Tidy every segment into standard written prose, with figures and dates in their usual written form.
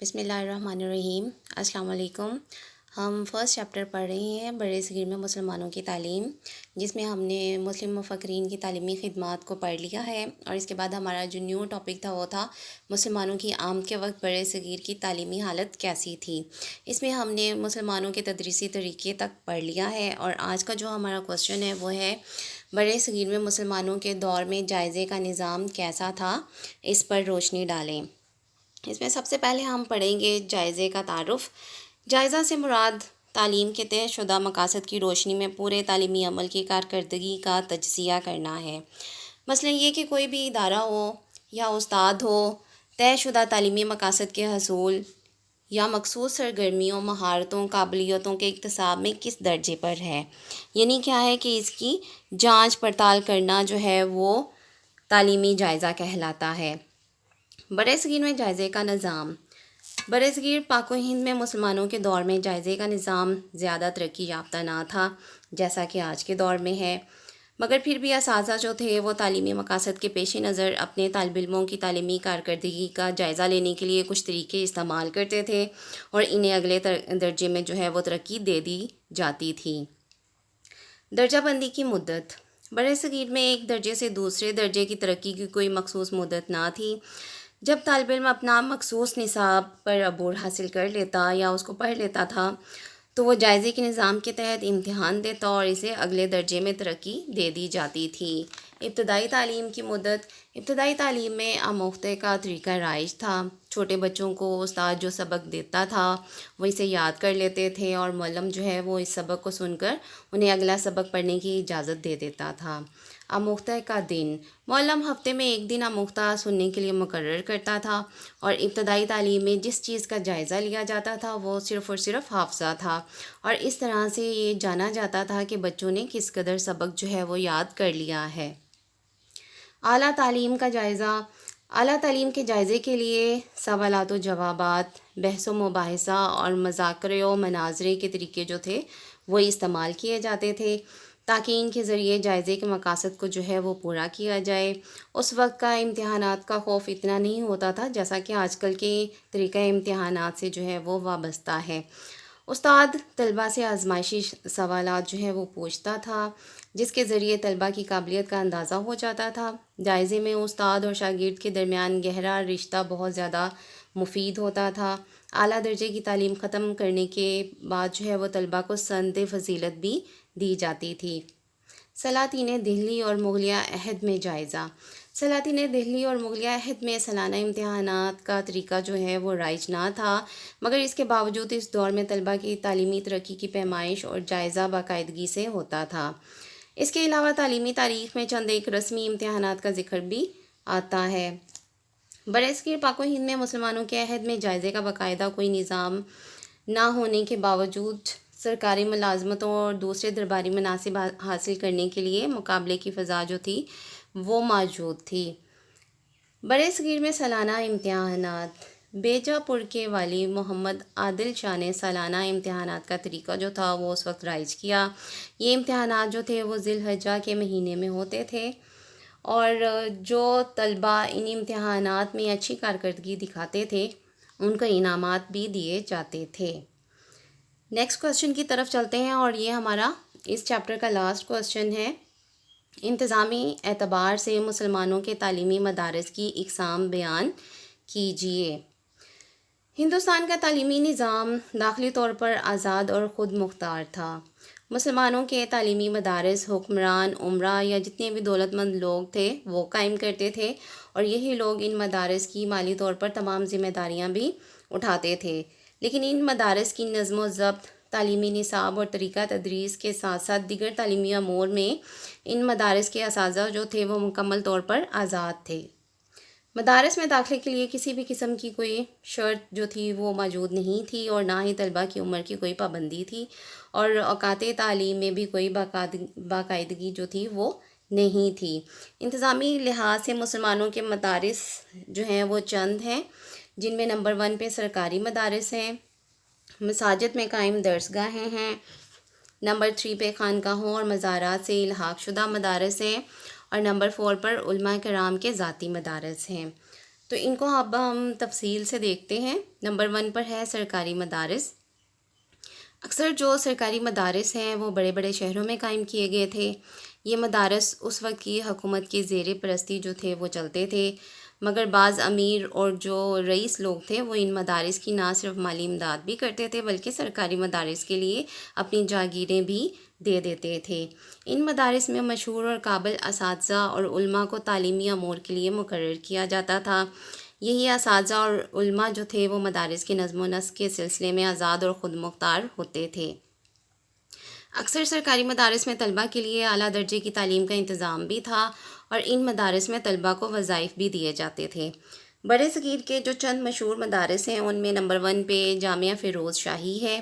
بسم اللہ الرحمن الرحیم۔ السلام علیکم۔ ہم فرسٹ چیپٹر پڑھ رہے ہیں برِ صغیر میں مسلمانوں کی تعلیم، جس میں ہم نے مسلم مفکرین کی تعلیمی خدمات کو پڑھ لیا ہے، اور اس کے بعد ہمارا جو نیو ٹاپک تھا وہ تھا مسلمانوں کی آمد کے وقت برِ صغیر کی تعلیمی حالت کیسی تھی۔ اس میں ہم نے مسلمانوں کے تدریسی طریقے تک پڑھ لیا ہے، اور آج کا جو ہمارا کویسچن ہے وہ ہے برِ صغیر میں مسلمانوں کے دور میں جائزے کا نظام کیسا تھا، اس پر روشنی ڈالیں۔ اس میں سب سے پہلے ہم پڑھیں گے جائزے کا تعارف۔ جائزہ سے مراد تعلیم کے طے شدہ مقاصد کی روشنی میں پورے تعلیمی عمل کی کارکردگی کا تجزیہ کرنا ہے۔ مثلا یہ کہ کوئی بھی ادارہ ہو یا استاد ہو طے شدہ تعلیمی مقاصد کے حصول یا مخصوص سرگرمیوں، مہارتوں، قابلیتوں کے اکتساب میں کس درجے پر ہے، یعنی کیا ہے کہ اس کی جانچ پڑتال کرنا جو ہے وہ تعلیمی جائزہ کہلاتا ہے۔ برِ صغیر میں جائزے کا نظام۔ برِ صغیر پاک و ہند میں مسلمانوں کے دور میں جائزے کا نظام زیادہ ترقی یافتہ نہ تھا جیسا کہ آج کے دور میں ہے، مگر پھر بھی اساتذہ جو تھے وہ تعلیمی مقاصد کے پیش نظر اپنے طالب علموں کی تعلیمی کارکردگی کا جائزہ لینے کے لیے کچھ طریقے استعمال کرتے تھے، اور انہیں اگلے درجے میں جو ہے وہ ترقی دے دی جاتی تھی۔ درجہ بندی کی مدت۔ برِ صغیر میں ایک درجے سے دوسرے درجے کی ترقی کی کوئی مخصوص مدت نہ تھی۔ جب طالب علم اپنا مخصوص نصاب پر عبور حاصل کر لیتا یا اس کو پڑھ لیتا تھا تو وہ جائزے کے نظام کے تحت امتحان دیتا اور اسے اگلے درجے میں ترقی دے دی جاتی تھی۔ ابتدائی تعلیم کی مدت۔ ابتدائی تعلیم میں آموختہ کا طریقہ رائج تھا۔ چھوٹے بچوں کو استاد جو سبق دیتا تھا وہ اسے یاد کر لیتے تھے، اور معلم جو ہے وہ اس سبق کو سن کر انہیں اگلا سبق پڑھنے کی اجازت دے دیتا تھا۔ آموختہ کا دن۔ معلم ہفتے میں ایک دن آموختہ سننے کے لیے مقرر کرتا تھا، اور ابتدائی تعلیم میں جس چیز کا جائزہ لیا جاتا تھا وہ صرف اور صرف حافظہ تھا، اور اس طرح سے یہ جانا جاتا تھا کہ بچوں نے کس قدر سبق جو ہے وہ یاد کر لیا ہے۔ اعلیٰ تعلیم کا جائزہ۔ اعلیٰ تعلیم کے جائزے کے لیے سوالات و جوابات، بحث و مباحثہ اور مذاکرے و مناظرے کے طریقے جو تھے وہ استعمال کیے جاتے تھے تاکہ ان کے ذریعے جائزے کے مقاصد کو جو ہے وہ پورا کیا جائے۔ اس وقت کا امتحانات کا خوف اتنا نہیں ہوتا تھا جیسا کہ آج کل کے طریقہ امتحانات سے جو ہے وہ وابستہ ہے۔ استاد طلبہ سے آزمائشی سوالات جو ہے وہ پوچھتا تھا، جس کے ذریعے طلبہ کی قابلیت کا اندازہ ہو جاتا تھا۔ جائزے میں استاد اور شاگرد کے درمیان گہرا رشتہ بہت زیادہ مفید ہوتا تھا۔ اعلیٰ درجے کی تعلیم ختم کرنے کے بعد جو ہے وہ طلبہ کو سند فضیلت بھی دی جاتی تھی۔ سلاطین دہلی اور مغلیہ عہد میں جائزہ۔ سلاطین دہلی اور مغلیہ عہد میں سالانہ امتحانات کا طریقہ جو ہے وہ رائج نہ تھا، مگر اس کے باوجود اس دور میں طلبہ کی تعلیمی ترقی کی پیمائش اور جائزہ باقاعدگی سے ہوتا تھا۔ اس کے علاوہ تعلیمی تاریخ میں چند ایک رسمی امتحانات کا ذکر بھی آتا ہے۔ برِ صغیر پاک و ہند میں مسلمانوں کے عہد میں جائزے کا باقاعدہ کوئی نظام نہ ہونے کے باوجود سرکاری ملازمتوں اور دوسرے درباری مناصب حاصل کرنے کے لیے مقابلے کی فضا جو تھی وہ موجود تھی۔ برِ صغیر میں سالانہ امتحانات۔ بیجا پور کے والی محمد عادل شاہ نے سالانہ امتحانات کا طریقہ جو تھا وہ اس وقت رائج کیا۔ یہ امتحانات جو تھے وہ ذی الحجہ کے مہینے میں ہوتے تھے، اور جو طلبہ ان امتحانات میں اچھی کارکردگی دکھاتے تھے ان کو انعامات بھی دیے جاتے تھے۔ نیکسٹ کویسچن کی طرف چلتے ہیں، اور یہ ہمارا اس چیپٹر کا لاسٹ کویسچن ہے۔ انتظامی اعتبار سے مسلمانوں کے تعلیمی مدارس کی اقسام بیان کیجیے۔ ہندوستان کا تعلیمی نظام داخلی طور پر آزاد اور خود مختار تھا۔ مسلمانوں کے تعلیمی مدارس حکمران، امراء یا جتنے بھی دولت مند لوگ تھے وہ قائم کرتے تھے، اور یہی لوگ ان مدارس کی مالی طور پر تمام ذمہ داریاں بھی اٹھاتے تھے۔ لیکن ان مدارس کی نظم و ضبط، تعلیمی نصاب اور طریقہ تدریس کے ساتھ ساتھ دیگر تعلیمی امور میں ان مدارس کے اساتذہ جو تھے وہ مکمل طور پر آزاد تھے۔ مدارس میں داخلے کے لیے کسی بھی قسم کی کوئی شرط جو تھی وہ موجود نہیں تھی، اور نہ ہی طلبہ کی عمر کی کوئی پابندی تھی، اور اوقات تعلیم میں بھی کوئی باقاعدگی جو تھی وہ نہیں تھی۔ انتظامی لحاظ سے مسلمانوں کے مدارس جو ہیں وہ چند ہیں، جن میں نمبر 1 پہ سرکاری مدارس ہیں، مساجد میں قائم درسگاہیں ہیں، نمبر 3 پہ خانقاہوں اور مزارات سے الحاق شدہ مدارس ہیں، اور نمبر 4 پر علماء کرام کے ذاتی مدارس ہیں۔ تو ان کو اب ہم تفصیل سے دیکھتے ہیں۔ نمبر 1 پر ہے سرکاری مدارس۔ اکثر جو سرکاری مدارس ہیں وہ بڑے بڑے شہروں میں قائم کیے گئے تھے۔ یہ مدارس اس وقت کی حکومت کی زیر پرستی جو تھے وہ چلتے تھے، مگر بعض امیر اور جو رئیس لوگ تھے وہ ان مدارس کی نہ صرف مالی امداد بھی کرتے تھے بلکہ سرکاری مدارس کے لیے اپنی جاگیریں بھی دے دیتے تھے۔ ان مدارس میں مشہور اور قابل اساتذہ اور علماء کو تعلیمی امور کے لیے مقرر کیا جاتا تھا۔ یہی اساتذہ اور علماء جو تھے وہ مدارس کے نظم و نسق کے سلسلے میں آزاد اور خود مختار ہوتے تھے۔ اکثر سرکاری مدارس میں طلباء کے لیے اعلیٰ درجے کی تعلیم کا انتظام بھی تھا اور ان مدارس میں طلباء کو وظائف بھی دیے جاتے تھے۔ بڑے صغیر کے جو چند مشہور مدارس ہیں ان میں نمبر 1 پہ جامعہ فیروز شاہی ہے۔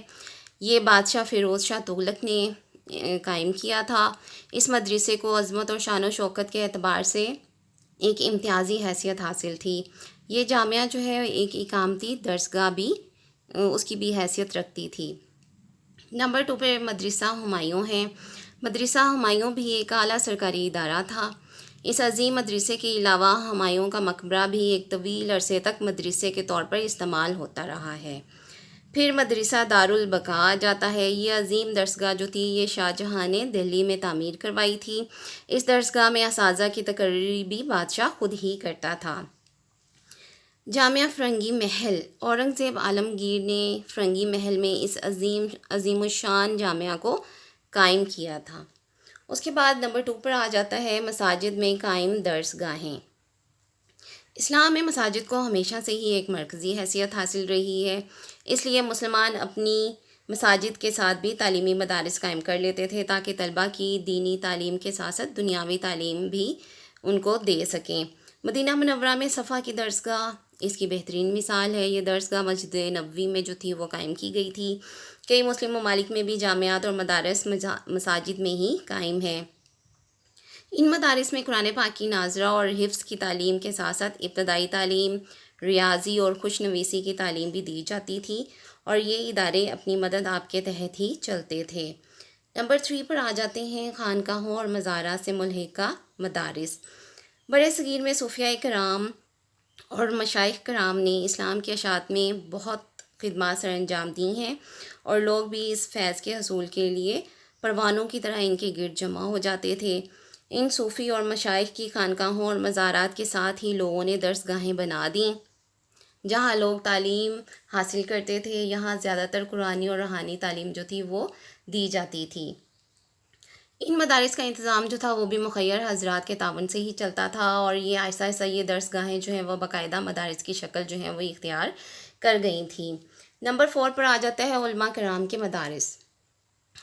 یہ بادشاہ فیروز شاہ تغلق نے قائم کیا تھا۔ اس مدرسے کو عظمت اور شان و شوکت کے اعتبار سے ایک امتیازی حیثیت حاصل تھی۔ یہ جامعہ جو ہے ایک اقامتی درسگاہ بھی اس کی بھی حیثیت رکھتی تھی۔ نمبر 2 پہ مدرسہ ہمایوں ہے۔ مدرسہ ہمایوں بھی ایک اعلیٰ سرکاری ادارہ تھا۔ اس عظیم مدرسے کے علاوہ ہمایوں کا مقبرہ بھی ایک طویل عرصے تک مدرسے کے طور پر استعمال ہوتا رہا ہے۔ پھر مدرسہ دارالبقاء آ جاتا ہے۔ یہ عظیم درسگاہ جو تھی یہ شاہ جہاں نے دہلی میں تعمیر کروائی تھی۔ اس درسگاہ میں اساتذہ کی تقرری بھی بادشاہ خود ہی کرتا تھا۔ جامعہ فرنگی محل، اورنگزیب عالمگیر نے فرنگی محل میں اس عظیم الشان جامعہ کو قائم کیا تھا۔ اس کے بعد نمبر 2 پر آ جاتا ہے مساجد میں قائم درس گاہیں۔ اسلام میں مساجد کو ہمیشہ سے ہی ایک مرکزی حیثیت حاصل رہی ہے، اس لیے مسلمان اپنی مساجد کے ساتھ بھی تعلیمی مدارس قائم کر لیتے تھے تاکہ طلباء کی دینی تعلیم کے ساتھ ساتھ دنیاوی تعلیم بھی ان کو دے سکیں۔ مدینہ منورہ میں صفا کی درسگاہ اس کی بہترین مثال ہے۔ یہ درسگاہ مسجد نبوی میں جو تھی وہ قائم کی گئی تھی۔ کئی مسلم ممالک میں بھی جامعات اور مدارس مساجد میں ہی قائم ہیں۔ ان مدارس میں قرآن پاک کی ناظرہ اور حفظ کی تعلیم کے ساتھ ساتھ ابتدائی تعلیم، ریاضی اور خوش نویسی کی تعلیم بھی دی جاتی تھی اور یہ ادارے اپنی مدد آپ کے تحت ہی چلتے تھے۔ نمبر 3 پر آ جاتے ہیں خانقاہوں اور مزارات سے ملحقہ مدارس۔ بڑے صغیر میں صوفیاء کرام اور مشائخ کرام نے اسلام کی اشاعت میں بہت خدمات سر انجام دی ہیں اور لوگ بھی اس فیض کے حصول کے لیے پروانوں کی طرح ان کے گرد جمع ہو جاتے تھے۔ ان صوفی اور مشائخ کی خانقاہوں اور مزارات کے ساتھ ہی لوگوں نے درس گاہیں بنا دیں جہاں لوگ تعلیم حاصل کرتے تھے۔ یہاں زیادہ تر قرآنی اور روحانی تعلیم جو تھی وہ دی جاتی تھی۔ ان مدارس کا انتظام جو تھا وہ بھی مخیر حضرات کے تعاون سے ہی چلتا تھا اور یہ آہستہ آہستہ یہ درس گاہیں جو ہیں وہ باقاعدہ مدارس کی شکل جو ہیں وہ اختیار کر گئی تھیں۔ نمبر 4 پر آ جاتا ہے علماء کرام کے مدارس۔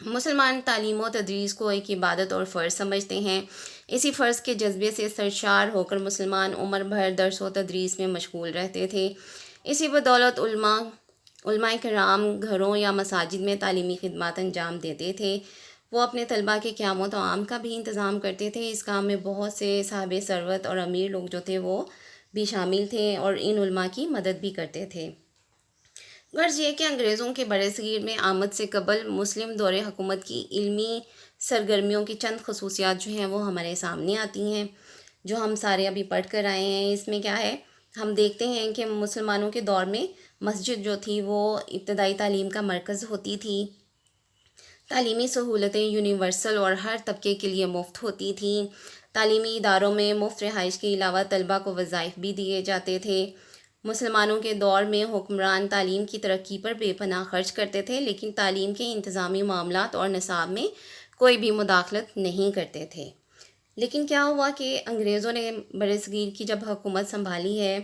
مسلمان تعلیم و تدریس کو ایک عبادت اور فرض سمجھتے ہیں۔ اسی فرض کے جذبے سے سرشار ہو کر مسلمان عمر بھر درس و تدریس میں مشغول رہتے تھے۔ اسی بدولت علماء کرام گھروں یا مساجد میں تعلیمی خدمات انجام دیتے تھے۔ وہ اپنے طلباء کے قیام و طعام کا بھی انتظام کرتے تھے۔ اس کام میں بہت سے صاحب ثروت اور امیر لوگ جو تھے وہ بھی شامل تھے اور ان علماء کی مدد بھی کرتے تھے۔ غرض یہ کہ انگریزوں کے برے صغیر میں آمد سے قبل مسلم دور حکومت کی علمی سرگرمیوں کی چند خصوصیات جو ہیں وہ ہمارے سامنے آتی ہیں جو ہم سارے ابھی پڑھ کر آئے ہیں۔ اس میں کیا ہے، ہم دیکھتے ہیں کہ مسلمانوں کے دور میں مسجد جو تھی وہ ابتدائی تعلیم کا مرکز ہوتی تھی۔ تعلیمی سہولتیں یونیورسل اور ہر طبقے کے لیے مفت ہوتی تھیں۔ تعلیمی اداروں میں مفت رہائش کے علاوہ طلباء کو وظائف بھی دیے جاتے تھے۔ مسلمانوں کے دور میں حکمران تعلیم کی ترقی پر بے پناہ خرچ کرتے تھے لیکن تعلیم کے انتظامی معاملات اور نصاب میں کوئی بھی مداخلت نہیں کرتے تھے۔ لیکن کیا ہوا کہ انگریزوں نے برِ صغیر کی جب حکومت سنبھالی ہے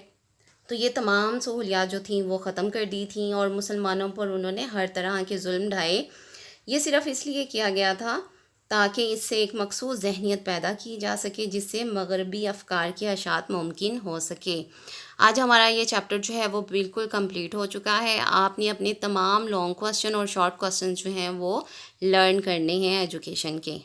تو یہ تمام سہولیات جو تھیں وہ ختم کر دی تھیں اور مسلمانوں پر انہوں نے ہر طرح کے ظلم ڈھائے۔ یہ صرف اس لیے کیا گیا تھا تاکہ اس سے ایک مخصوص ذہنیت پیدا کی جا سکے جس سے مغربی افکار کی اشاعت ممکن ہو سکے۔ آج ہمارا یہ چیپٹر جو ہے وہ بالکل کمپلیٹ ہو چکا ہے۔ آپ نے اپنے تمام لانگ کوسچن اور شارٹ کوسچن جو ہیں وہ لرن کرنے ہیں ایجوکیشن کے۔